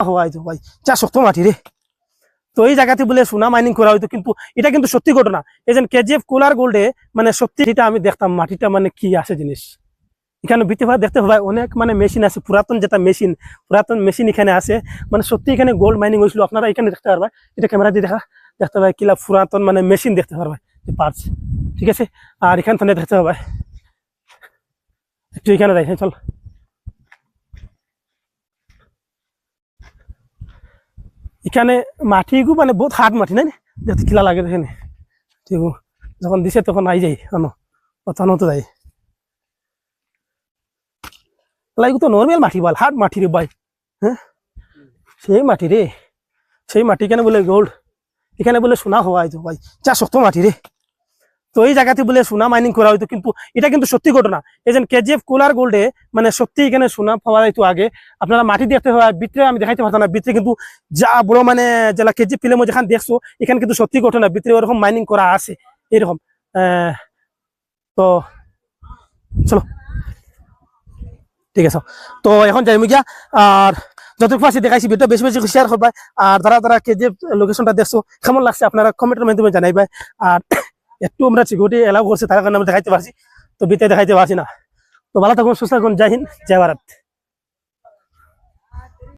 হওয়াই তো ভাই যা শক্ত মাটি রে। তো এই জায়গাতে বলে সোনা মাইনিং করা হইতো, কিন্তু এটা কিন্তু সত্যি ঘটনা। এই যে কেজিএফ কোলার গোল্ডে মানে সত্যি এটা আমি দেখতাম মাটিটা মানে কি আছে জিনিস। এখানে ভিতরে দেখতে হবে অনেক মানে মেশিন আছে, পুরাতন যেটা মেশিন, পুরাতন মেশিন এখানে আছে। মানে সত্যি এখানে গোল্ড মাইনিং হয়েছিল, আপনারা এখানে দেখতে পারবা। এটা ক্যামেরা দিয়ে দেখতে পাবে কিলা পুরাতন মানে মেশিন দেখতে পারবে, পার্টস। ঠিক আছে, আর এখান থেকে দেখতে হবে একটু এখানে দেখ, চল। এখানে মাটিগু মানে বহুত হার্ড মাটি নাই দেখতে কিলা লাগে এখানে। ঠিক যখন দিছে তখন আই যাই অথানো তো যাই লাগু তো নর্মাল মাটি বল, হার্ড মাটি রে ভাই। হ্যাঁ সেই মাটি রে, সেই মাটি কেন বলে গোল্ড, এখানে বলে সোনা হওয়া হয়তো ভাই যা শক্ত মাটি রে। তো এই জায়গাতে বলে সোনা মাইনিং করা হইতো, কিন্তু এটা কিন্তু সত্যি ঘটনা। এই যে কেজিএফ কোলার গোল্ডে মানে সত্যি এখানে সোনা পাওয়া যাইতো আগে। আপনারা মাটি দেখতে হয়, ভিতরে আমি দেখাইতে পারতাম না, ভিতরে কিন্তু যা বড় মানে যেটা কেজিএফ ফিল্মে যেখানে দেখছো এখানে কিন্তু সত্যি ঘটনা, ভিতরে ওরকম মাইনিং করা আছে এরকম। তো চলো ঠিক আছে, তো এখন যাই গিয়া। আর যতটুকু আছে দেখাইছি ভিডিও বেশি বেশি শেয়ার করবা। আর যারা কেজিএফ লোকেশনটা দেখছো কেমন লাগছে আপনারা কমেন্টের মাধ্যমে জানাইবা। আর একটু আমরা সিকিউরিটি এলাও করছে তার কারণে আমরা দেখাইতে পারছি, তো ভিতরে দেখাইতে পারছি না। তো ভালো থাকুন, সুস্থ থাকুন, জয় হিন্দ, জয় ভারত।